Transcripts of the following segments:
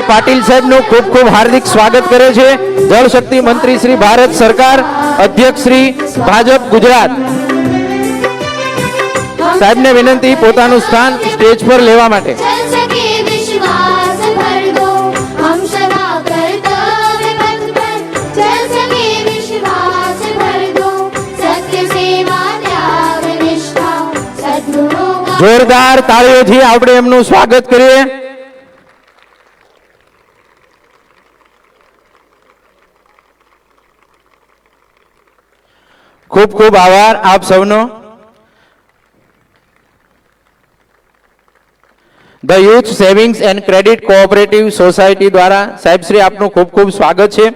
પાટીલ સાહેબનું ખૂબ ખૂબ હાર્દિક સ્વાગત કરે છે જળ શક્તિ મંત્રી શ્રી ભારત સરકાર અધ્યક્ષ શ્રી ભાજપ ગુજરાત સાહેબને વિનંતી પોતાનું સ્થાન સ્ટેજ પર લેવા માટે। જોરદાર તાળીઓથી આપણે એમનું સ્વાગત કરીએ। ખૂબ ખૂબ આભાર આપ સૌનો। The youth savings and credit cooperative society દ્વારા સાહેબ શ્રી આપનું ખૂબ ખૂબ સ્વાગત છે।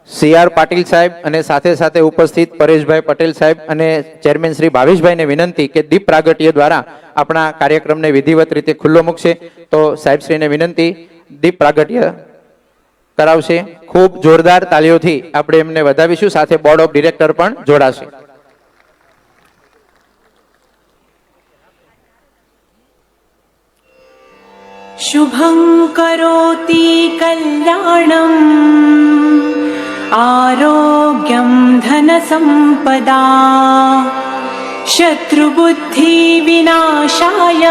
સીઆર પાટીલ સાહેબ અને સાથે સાથે ઉપસ્થિત પરેશભાઈ પટેલ સાહેબ અને ચેરમેન શ્રી ભાવેશભાઈને વિનંતી કે દીપ પ્રાગટ્ય દ્વારા આપણા કાર્યક્રમને વિધિવત રીતે ખુલ્લો મૂકશે તો સાહેબશ્રીને વિનંતી દીપ પ્રાગટ્ય કરાવશે। ખૂબ જોરદાર તાલીઓથી આપણે એમને વધાવીશું, સાથે બોર્ડ ઓફ ડિરેક્ટર પણ જોડાશે। शुभं करोति कल्याणम् आरोग्यं धनसम्पदा शत्रुबुद्धिविनाशाय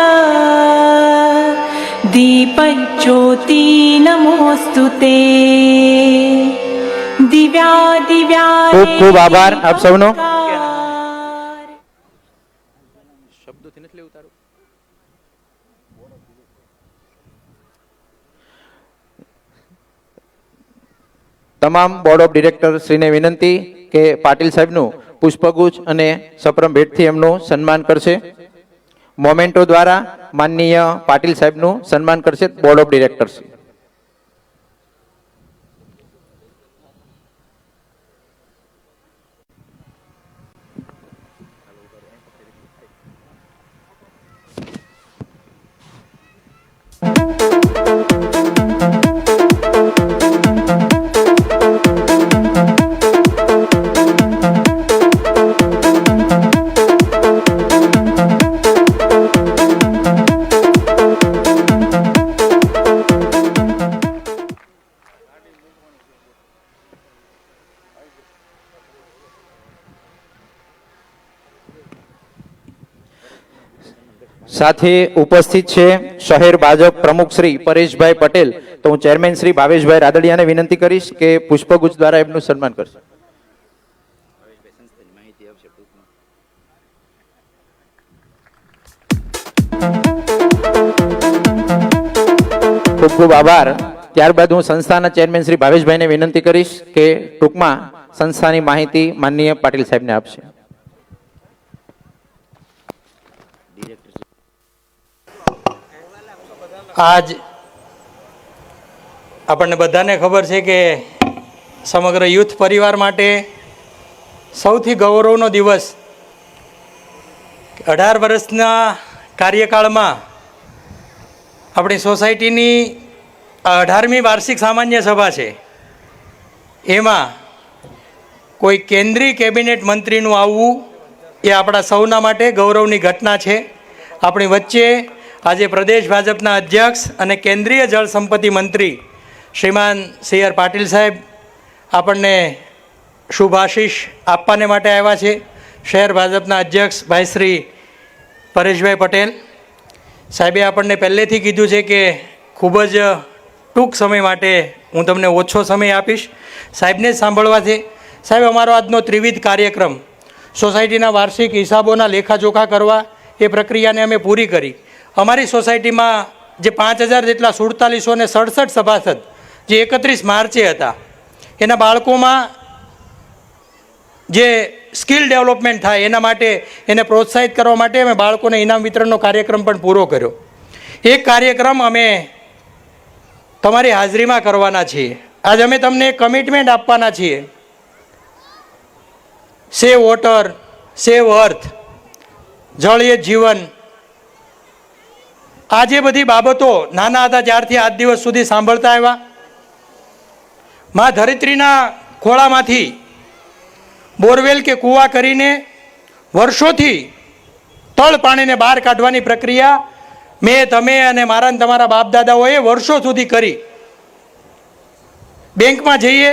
दीपज्योति नमोस्तुते दिव्या दिव्या। खूब खूब आभार आप सबनो। તમામ બોર્ડ ઓફ ડિરેક્ટર શ્રીને વિનંતી કે પાટીલ સાહેબનું પુષ્પગુચ્છ અને સપ્રમ ભેટથી એમનું સન્માન કરશે। મોમેન્ટો દ્વારા માનનીય પાટીલ સાહેબનું સન્માન કરશે બોર્ડ ઓફ ડિરેક્ટર શ્રી। સાથે ઉપસ્થિત છે શહેર ભાજપ પ્રમુખ શ્રી પરેશભાઈ પટેલ। તો હું ચેરમેન શ્રી ભાવેશભાઈ રાદડિયાને વિનંતી કરીશ કે પુષ્પગુચ્છ દ્વારા એમનું સન્માન કરશે। ખૂબ ખૂબ આભાર। ત્યારબાદ હું સંસ્થાના ચેરમેન શ્રી ભાવેશભાઈને વિનંતી કરીશ કે ટૂંકમાં સંસ્થાની માહિતી માનનીય પાટીલ સાહેબને આપશે। આજ આપણને બધાને ખબર છે કે સમગ્ર યુથ પરિવાર માટે સૌથી ગૌરવનો દિવસ। 18 વર્ષના કાર્યકાળમાં આપણી સોસાયટીની 18મી વાર્ષિક સામાન્ય સભા છે, એમાં કોઈ કેન્દ્રીય કેબિનેટ મંત્રીનું આવવું એ આપણા સૌના માટે ગૌરવની ઘટના છે। આપણી વચ્ચે આજે પ્રદેશ ભાજપના અધ્યક્ષ અને કેન્દ્રીય જળ સંપત્તિ મંત્રી શ્રીમાન સીઆર પાટીલ સાહેબ આપણને શુભાશીષ આપવાને માટે આવ્યા છે। શહેર ભાજપના અધ્યક્ષ ભાઈ શ્રી પરેશભાઈ પટેલ સાહેબે આપણને પહેલેથી કીધું છે કે ખૂબ જ ટૂંક સમય માટે હું તમને ઓછો સમય આપીશ, સાહેબને જ સાંભળવા છે। સાહેબ, અમારો આજનો ત્રિવિધ કાર્યક્રમ સોસાયટીના વાર્ષિક હિસાબોના લેખાજોખા કરવા એ પ્રક્રિયાને અમે પૂરી કરી। અમારી સોસાયટીમાં જે 5000 જેટલા 4767 સભાસદ જે 31 માર્ચે હતા, એના બાળકોમાં જે સ્કિલ ડેવલપમેન્ટ થાય એના માટે એને પ્રોત્સાહિત કરવા માટે અમે બાળકોને ઇનામ વિતરણનો કાર્યક્રમ પણ પૂરો કર્યો। એક કાર્યક્રમ અમે તમારી હાજરીમાં કરવાના છીએ। આજ અમે તમને એક કમિટમેન્ટ આપવાના છીએ સેવ વોટર, સેવ અર્થ, જળ એ જીવન, આ જે બધી બાબતો નાના હતા ત્યારથી આજ દિવસ સુધી સાંભળતા આવ્યા. મા ધરિત્રીના ખોળામાંથી બોરવેલ કે કૂવા કરીને વર્ષોથી તળ પાણીને બહાર કાઢવાની પ્રક્રિયા મેં, તમે અને મારા ને તમારા બાપ દાદાઓએ વર્ષો સુધી કરી. બેંકમાં જઈએ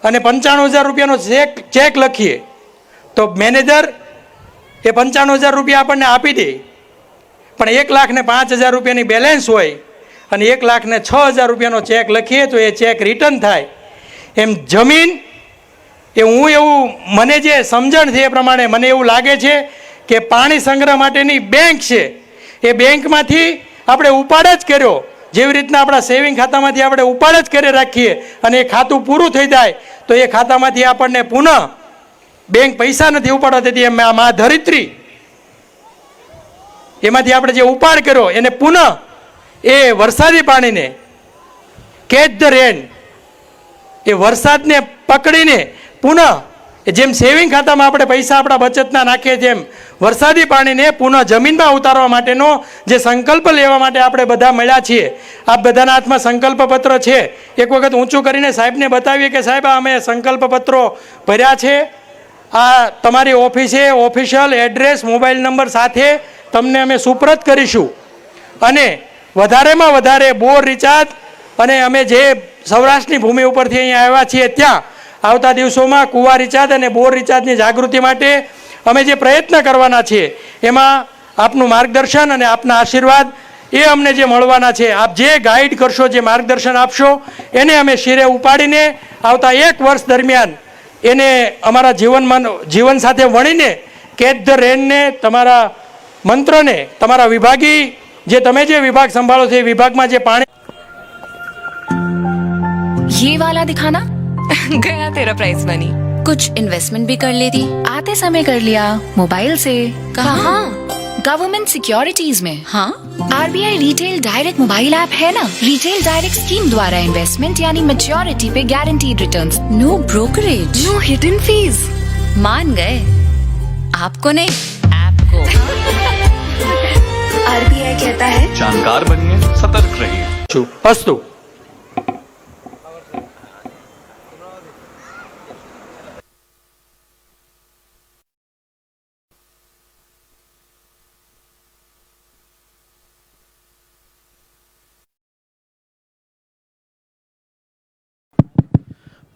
અને 95,000 રૂપિયાનો ચેક લખીએ તો મેનેજર એ 95,000 રૂપિયા આપણને આપી દે, પણ 1,05,000 રૂપિયાની બેલેન્સ હોય અને 1,06,000 રૂપિયાનો ચેક લખીએ તો એ ચેક રિટર્ન થાય. એમ જમીન એ હું એવું મને જે સમજણ છે એ પ્રમાણે મને એવું લાગે છે કે પાણી સંગ્રહ માટેની બેંક છે. એ બેંકમાંથી આપણે ઉપાડ જ કર્યો, જેવી રીતના આપણા સેવિંગ ખાતામાંથી આપણે ઉપાડ જ કરી રાખીએ અને એ ખાતું પૂરું થઈ જાય તો એ ખાતામાંથી આપણને પુનઃ બેંક પૈસા નથી ઉપાડવા દેતી. એમ મા ધરિત્રી એમાંથી આપણે જે ઉપાડ કર્યો એને પુનઃ એ વરસાદી પાણીને કેચ ધ રેન, એ વરસાદને પકડીને પુનઃ જેમ સેવિંગ ખાતામાં આપણે પૈસા આપણા બચતના નાખીએ તેમ વરસાદી પાણીને પુનઃ જમીનમાં ઉતારવા માટેનો જે સંકલ્પ લેવા માટે આપણે બધા મળ્યા છીએ. આ બધાના હાથમાં સંકલ્પ પત્ર છે. એક વખત ઊંચું કરીને સાહેબને બતાવીએ કે સાહેબ અમે સંકલ્પ પત્રો ભર્યા છે, આ તમારી ઓફિસે ઓફિશિયલ એડ્રેસ, મોબાઈલ નંબર સાથે તમને અમે સુપ્રત કરીશું. અને વધારેમાં વધારે બોર રિચાર્જ, અને અમે જે સૌરાષ્ટ્રની ભૂમિ ઉપરથી અહીંયા આવ્યા છીએ ત્યાં આવતા દિવસોમાં કૂવા રિચાર્જ અને બોર રિચાર્જની જાગૃતિ માટે અમે જે પ્રયત્ન કરવાના છીએ એમાં આપનું માર્ગદર્શન અને આપના આશીર્વાદ એ અમને જે મળવાના છે. આપ જે ગાઈડ કરશો, જે માર્ગદર્શન આપશો એને અમે શિરે ઉપાડીને આવતા 1 વર્ષ દરમિયાન એને અમારા જીવન સાથે વણીને કેચ ધ રેનને, તમારા મંત્રને, તમારા વિભાગી જે તમે જે વિભાગ સંભાળો છો એ વિભાગમાં જે પાણી ये वाला दिखाना गया तेरा प्राइस मनी. कुछ इन्वेस्टमेंट भी कर लेती, आते समय कर लिया मोबाइल से. कहाँ? गवर्नमेंट सिक्योरिटीज में. हाँ, RBI retail direct mobile app है ना. रिटेल डायरेक्ट स्कीम द्वारा इन्वेस्टमेंट यानी मैच्योरिटी पे guaranteed returns. No brokerage, no hidden fees. मान गए आपको नहीं, ऐप को. RBI कहता है जानकार बनिए, सतर्क रहिए. છું. અસ્તુ.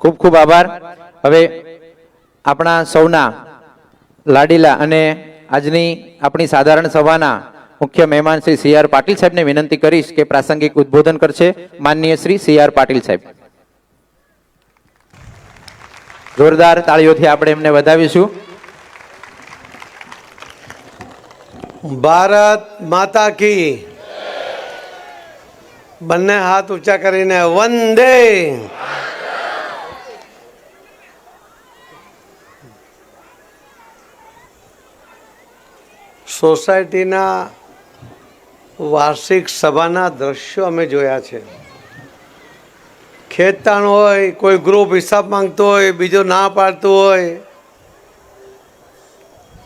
ખૂબ ખૂબ આભાર. હવે આપણા સૌના લાડીલા અને આજની આપણી સાધારણ સભાના મુખ્ય મહેમાન શ્રી CR પાટીલ સાહેબને વિનંતી કરીશ કે પ્રાસંગિક ઉદ્બોધન કરશે. માનનીય શ્રી CR પાટીલ સાહેબ. જોરદાર તાળીઓથી આપણે એમને વધાવીશું. ભારત માતા કી. બંને હાથ ઊંચા કરીને વંદે. સોસાયટીના વાર્ષિક સભાના દ્રશ્યો અમે જોયા છે. ખેંચતાણ હોય, કોઈ ગ્રુપ હિસાબ માંગતો હોય, બીજો ના પાડતું હોય,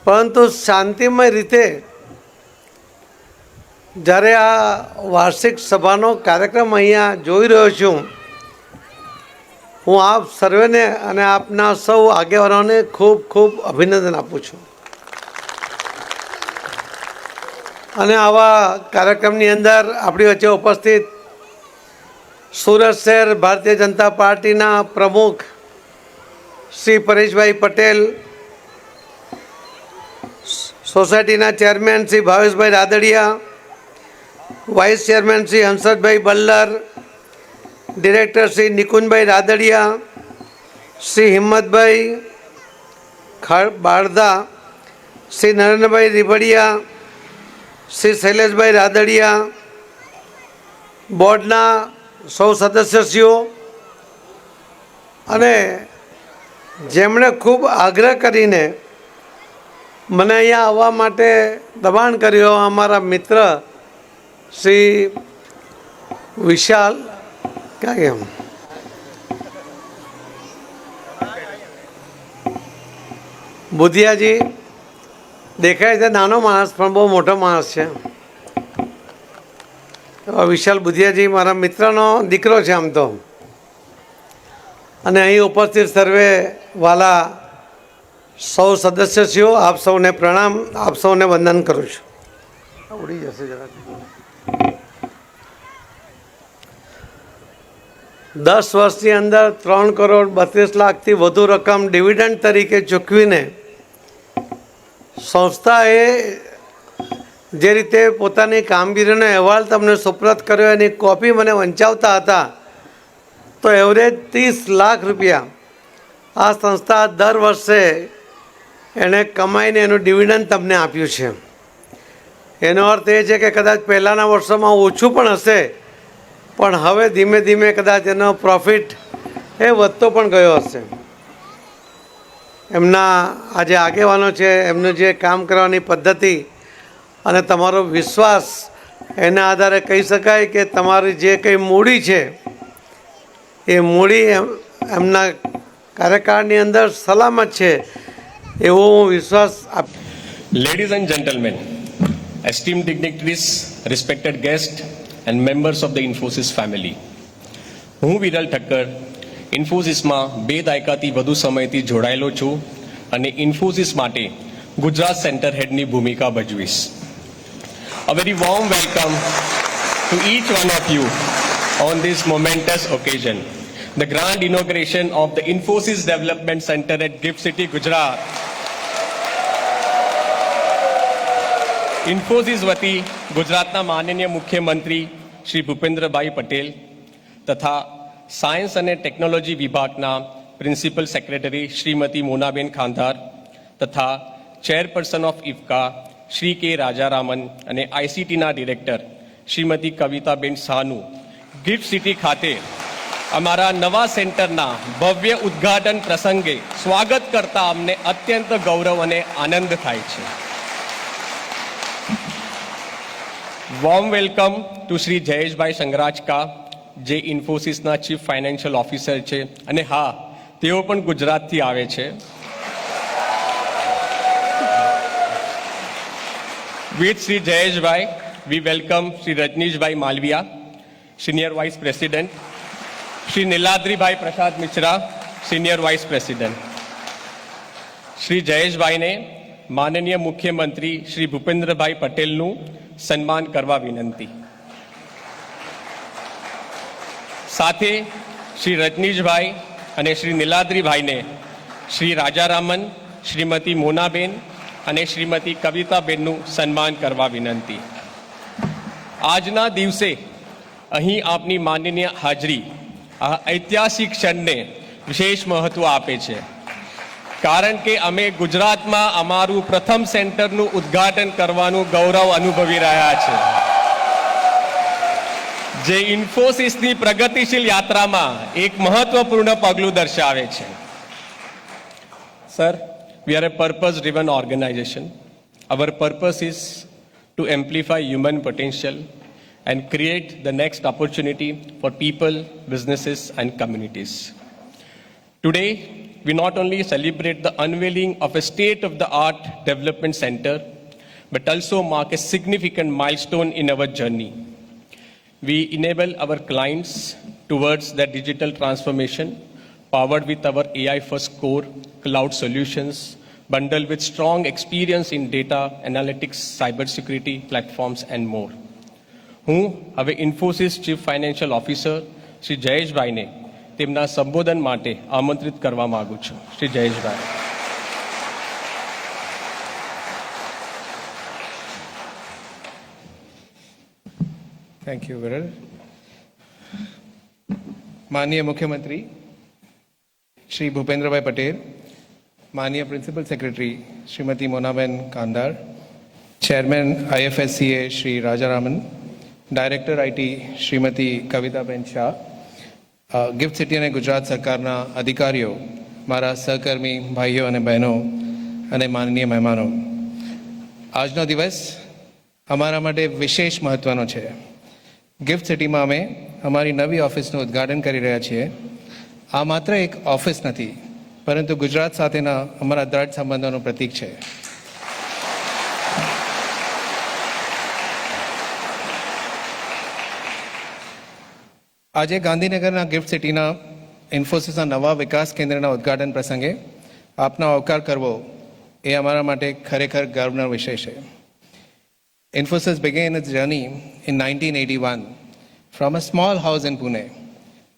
પરંતુ શાંતિમય રીતે જ્યારે આ વાર્ષિક સભાનો કાર્યક્રમ અહીંયા જોઈ રહ્યો છું, હું આપ સર્વેને અને આપના સૌ આગેવાનોને ખૂબ ખૂબ અભિનંદન આપું છું. અને આવા કાર્યક્રમની અંદર આપણી વચ્ચે ઉપસ્થિત સુરત શહેર ભારતીય જનતા પાર્ટીના પ્રમુખ શ્રી પરેશભાઈ પટેલ, સોસાયટીના chairman Shri Bhaveshbhai Radadiya, vice chairman Shri Hansadbhai Ballar, director Shri Nikunjbhai Radadiya, Shri Himmatbhai Balda, Shri Narendrabhai Ribadiya, Shri Shaileshbhai Radadiya, બોર્ડના સૌ સદસ્યશ્રીઓ અને જેમણે ખૂબ આગ્રહ કરીને મને અહીંયા આવવા માટે દબાણ કર્યું, અમારા મિત્ર શ્રી વિશાલ ક્યાં કેમ બુધિયાજી દેખાય છે નાનો માણસ પણ બહુ મોટો માણસ છે. વિશાલ બુધિયાજી મારા મિત્રનો દીકરો છે આમ તો. અને અહીં ઉપસ્થિત સર્વે વાલા સૌ સદસ્યશ્રીઓ, આપ સૌને પ્રણામ, આપ સૌને વંદન કરું છું. ઉડી જશે જરાક. 10 વર્ષની અંદર 3,32,00,000થી વધુ રકમ ડિવિડન્ડ તરીકે ચૂકવીને સંસ્થાએ જે રીતે પોતાની કામગીરીનો અહેવાલ તમને સુપ્રત કર્યો એની કોપી મને વંચાવતા હતા, તો એવરેજ 30 લાખ રૂપિયા આ સંસ્થા દર વર્ષે એણે કમાઈને એનું ડિવિડન્ડ તમને આપ્યું છે. એનો અર્થ એ છે કે કદાચ પહેલાંના વર્ષોમાં ઓછું પણ હશે, પણ હવે ધીમે ધીમે કદાચ એનો પ્રોફિટ એ વધતો પણ ગયો હશે. એમના આ જે આગેવાનો છે એમનું જે કામ કરવાની પદ્ધતિ અને તમારો વિશ્વાસ, એના આધારે કહી શકાય કે તમારી જે કંઈ મૂડી છે એ મૂડી એમના કાર્યકાળની અંદર સલામત છે એવો હું વિશ્વાસ આપ. Ladies and gentlemen, esteemed dignitaries, respected guests and members of the Infosys family. હું વિરલ ઠક્કર ઇન્ફોસિસમાં 2 દાયકાથી વધુ સમયથી જોડાયેલો છું અને ઇન્ફોસિસ માટે ગુજરાત સેન્ટર હેડની ભૂમિકા ભજવીશ. A very warm welcome to each one of you on this momentous occasion, the grand inauguration of the Infosys Development Center at GIFT City, Gujarat. Infosys વતી ગુજરાતના માનનીય મુખ્યમંત્રી શ્રી ભૂપેન્દ્રભાઈ પટેલ તથા સાયન્સ અને ટેકનોલોજી વિભાગના પ્રિન્સિપલ સેક્રેટરી શ્રીમતી મોનાબેન ખાંધાર તથા ચેરપર્સન ઓફ ઇફકા શ્રી કે રાજારામન અને આઈસીટીના ડિરેક્ટર શ્રીમતી કવિતાબેન શાહનું ગિફ્ટ સિટી ખાતે અમારા નવા સેન્ટરના ભવ્ય ઉદ્ઘાટન પ્રસંગે સ્વાગત કરતા અમને અત્યંત ગૌરવ અને આનંદ થાય છે. Warm welcome to Shri Jayeshbhai Sangrajka, જે ઇન્ફોસિસના ચીફ ફાઇનાન્શિયલ ઓફિસર છે અને હા, તેઓ પણ ગુજરાતથી આવે છે. With Shri Jayeshbhai we welcome Shri Rajnishbhai Malviya, senior vice president, Shri Niladribhai Prasad Mishra, senior vice president. Shri જયેશભાઈને માનનીય મુખ્યમંત્રી શ્રી ભૂપેન્દ્રભાઈ પટેલનું સન્માન કરવા વિનંતી. સાથે શ્રી રજનીશભાઈ અને શ્રી નીલાદ્રીભાઈને શ્રી રાજારામન, શ્રીમતી મોનાબેન અને શ્રીમતી કવિતાબેનનું સન્માન કરવા વિનંતી. આજના દિવસે અહીં આપની માનનીય હાજરી આ ઐતિહાસિક ક્ષણને વિશેષ મહત્વ આપે છે, કારણ કે અમે ગુજરાતમાં અમારું પ્રથમ સેન્ટરનું ઉદ્ઘાટન કરવાનું ગૌરવ અનુભવી રહ્યા છે, જે ઇન્ફોસિસની પ્રગતિશીલ યાત્રામાં એક મહત્વપૂર્ણ પગલું દર્શાવે છે. Sir, we are a purpose driven organization. Our purpose is to amplify human potential and create the next opportunity for people, businesses and communities. Today, we not only celebrate the unveiling of a state-of-the-art development center, but also mark a significant milestone in our journey. We enable our clients towards their digital transformation, powered with our AI-first core cloud solutions, bundled with strong experience in data analytics, cybersecurity platforms and more. હું હવે Infosys chief financial officer Shri જયેશભાઈને તેમના સંબોધન માટે આમંત્રિત કરવા માંગુ છું. શ્રી જયેશભાઈ. Thank you Viral. માનનીય મુખ્યમંત્રી શ્રી ભૂપેન્દ્રભાઈ પટેલ, માનનીય principal secretary Shrimati Monaben Khandhar, chairman IFSCA Shri Rajaraman, director IT Shrimati Kavitaben Shah, GIFT City અને ગુજરાત સરકારના અધિકારીઓ, મારા સહકર્મી ભાઈઓ અને બહેનો અને માનનીય મહેમાનો, આજનો દિવસ અમારા માટે વિશેષ મહત્ત્વનો છે. ગિફ્ટ સિટીમાં અમે અમારી નવી ઓફિસનું ઉદ્ઘાટન કરી રહ્યા છીએ. આ માત્ર એક ઓફિસ નથી, પરંતુ ગુજરાત સાથેના અમારા દ્રઢ સંબંધોનું પ્રતીક છે. આજે ગાંધીનગરના ગિફ્ટ સિટીના ઇન્ફોસિસના નવા વિકાસ કેન્દ્રના ઉદ્ઘાટન પ્રસંગે આપનો આવકાર કરવો એ અમારા માટે ખરેખર ગર્વનો વિષય છે. Infosys began its journey in 1981 from a small house in Pune.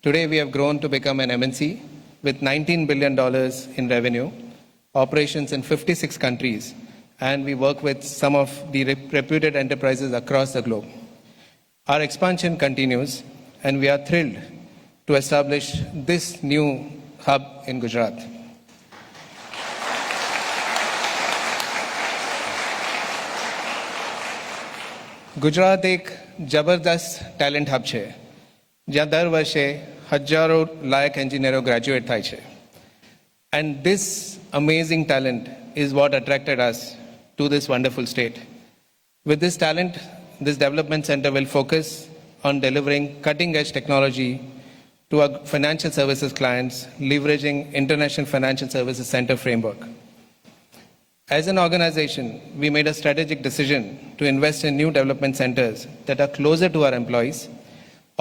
Today we have grown to become an MNC with $19 billion in revenue, operations in 56 countries, and we work with some of the reputed enterprises across the globe. Our expansion continues, and we are thrilled to establish this new hub in Gujarat. Gujarat એક જબરદસ્ત talent hub છે જ્યાં દર વર્ષે હજારો લાયક એન્જિનિયરો graduate થાય છે. And this amazing talent is what attracted us to this wonderful state. With this talent, this development centre will focus on delivering cutting-edge technology to our financial services clients, leveraging International Financial Services Center framework. As an organization, we made a strategic decision to invest in new development centers that are closer to our employees,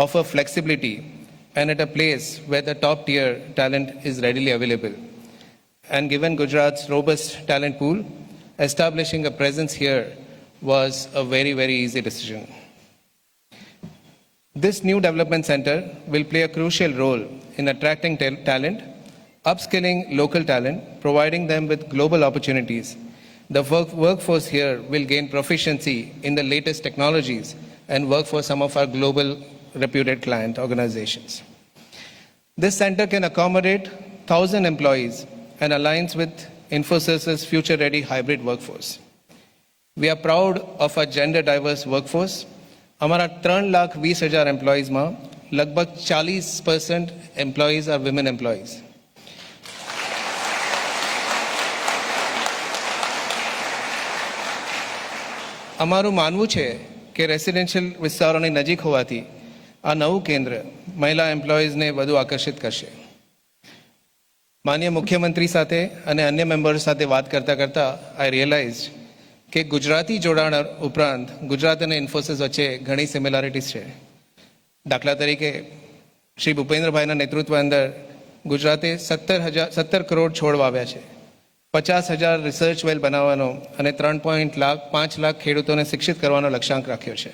offer flexibility, and at a place where the top-tier talent is readily available. And given Gujarat's robust talent pool, establishing a presence here was a very, very easy decision. This new development center will play a crucial role in attracting talent, upskilling local talent, providing them with global opportunities. The workforce here will gain proficiency in the latest technologies and work for some of our global reputed client organizations. This center can accommodate 1,000 employees and aligns with Infosys' future-ready hybrid workforce. We are proud of our gender-diverse workforce. અમારા 3,20,000 એમ્પ્લોઈઝમાં લગભગ 40% employees R women employees. અમારું માનવું છે કે residential વિસ્તારોની નજીક હોવાથી આ નવું કેન્દ્ર મહિલા એમ્પ્લોઈઝને વધુ આકર્ષિત કરશે. માનનીય મુખ્યમંત્રી સાથે અને અન્ય મેમ્બર્સ સાથે વાત કરતાં કરતાં આઈ રિયલાઇઝ કે ગુજરાતી જોડાણ ઉપરાંત ગુજરાત અને ઇન્ફોસિસ વચ્ચે ઘણી સિમિલારિટીઝ છે. દાખલા તરીકે શ્રી ભૂપેન્દ્રભાઈના નેતૃત્વ અંદર ગુજરાતે 17 કરોડ છોડ વાવ્યા છે, 50,000 રિસર્ચ વેલ બનાવવાનો અને 3.5 લાખ ખેડૂતોને શિક્ષિત કરવાનો લક્ષ્યાંક રાખ્યો છે.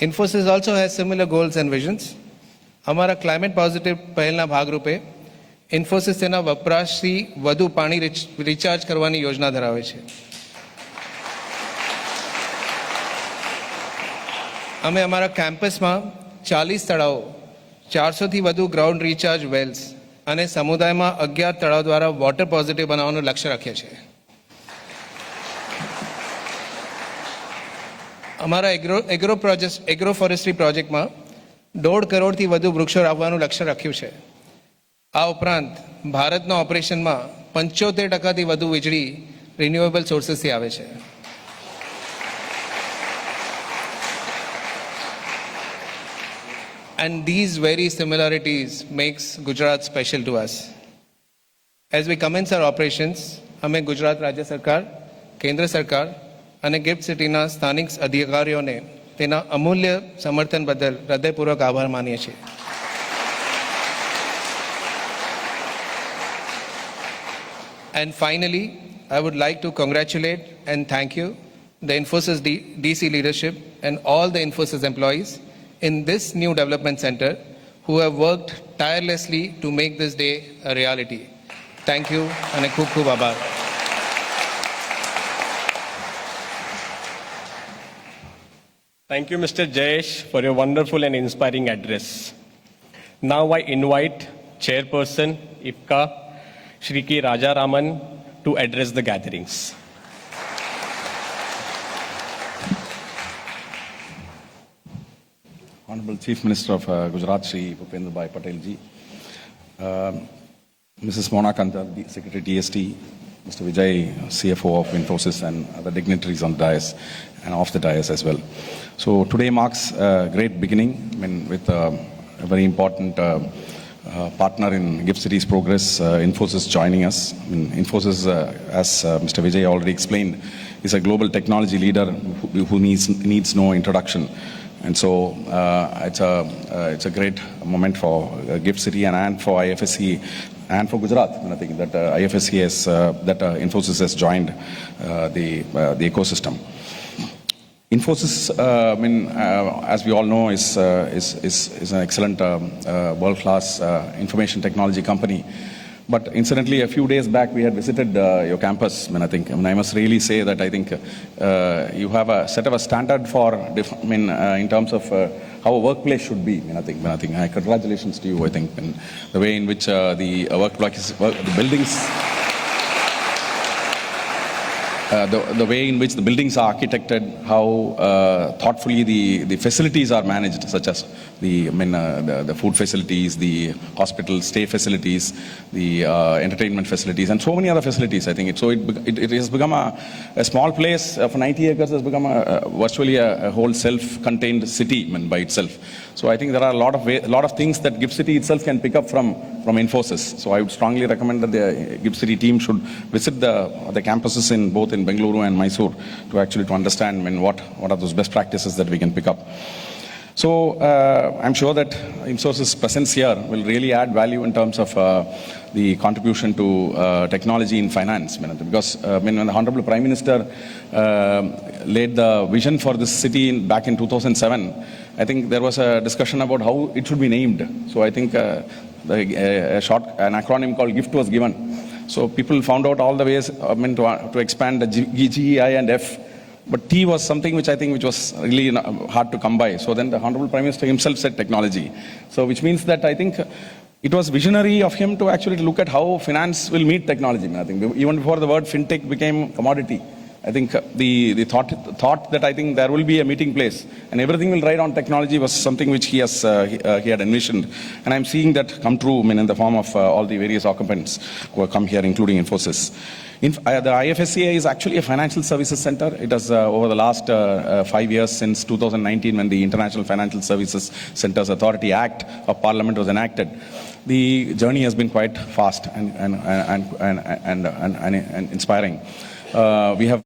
Infosys also has similar goals and visions. અમારા ક્લાઇમેટ પોઝિટિવ પહેલના ભાગરૂપે ઇન્ફોસિસ તેના વપરાશથી વધુ પાણી રિચાર્જ કરવાની યોજના ધરાવે છે. અમે અમારા કેમ્પસમાં 40 તળાવો, 400થી વધુ ગ્રાઉન્ડ રિચાર્જ વેલ્સ અને સમુદાયમાં 11 તળાવ દ્વારા વોટર પોઝિટિવ બનાવવાનું લક્ષ્ય રાખ્યા છે. અમારા એગ્રો ફોરેસ્ટ્રી પ્રોજેક્ટમાં 1.5 કરોડથી વધુ વૃક્ષો વાવવાનું લક્ષ્ય રાખ્યું છે. આ ઉપરાંત ભારતના ઓપરેશનમાં 75%થી વધુ વીજળી રિન્યુએબલ સોર્સિસથી આવે છે. And these very similarities makes Gujarat special to us. As we commence our operations, અમે ગુજરાત રાજ્ય સરકાર, કેન્દ્ર સરકાર અને ગિફ્ટ સિટીના સ્થાનિક અધિકારીઓને તેના અમૂલ્ય સમર્થન બદલ હૃદયપૂર્વક આભાર માનીએ છીએ. And finally, I would like to congratulate and thank you, the Infosys DC leadership and all the Infosys employees in this new development center who have worked tirelessly to make this day a reality. Thank you and a khub khub aabhar. Thank you, Mr. Jayesh, for your wonderful and inspiring address. Now I invite Chairperson IFCA, Shri K. Rajaraman, to address the gatherings. Honorable Chief Minister of Gujarat, Shri Bhupendra Bhai Patel ji, Mrs. Mona Kandar, Secretary DST, Mr. Vijay, CFO of Infosys, and other dignitaries on the dais and off the dais as well. So today marks a great beginning, I mean, with a very important partner in GIFT City's progress, Infosys joining us. I mean, Infosys, as Mr. Vijay already explained, is a global technology leader who needs no introduction. And so it's a great moment for GIFT City and for IFSC and for Gujarat. And I think that IFSC has, that Infosys has joined the ecosystem. Infosys, I mean, as we all know, is an excellent world-class information technology company. But incidentally, a few days back, we had visited your campus. I mean, I must really say that I think you have a set of a standard for, in terms of how a workplace should be. I think, congratulations to you. I think the way in which the workplace, the buildings. The way in which the buildings are architected, how thoughtfully the facilities are managed, such as the food facilities, the hospital stay facilities, the entertainment facilities, and so many other facilities. I think it has become a small place for 90 acres has become virtually a whole self-contained city by itself. So I think there are a lot of things that GIFT City itself can pick up from Infosys. So I would strongly recommend that the GIFT City team should visit the campuses in both in Bengaluru and Mysore to understand what are those best practices that we can pick up. So I'm sure that Infosys' presence here will really add value in terms of the contribution to technology in finance. Because when the Honorable Prime Minister laid the vision for this city back in 2007, I think there was a discussion about how it should be named. So I think an acronym called GIFT was given. So people found out all the ways to expand the G, I, and F. But T was something which was really hard to come by. So then the Honorable Prime Minister himself said technology. So which means that I think it was visionary of him to actually look at how finance will meet technology. I think even before the word fintech became commodity, I think the thought that I think there will be a meeting place and everything will ride on technology was something which he had envisioned, and I'm seeing that come true. In the form of all the various occupants who have come here, including Infosys. The IFSCA is actually a financial services center. It has over the last 5 years, since 2019, when the International Financial Services Centers Authority Act of Parliament was enacted, the journey has been quite fast and inspiring. We have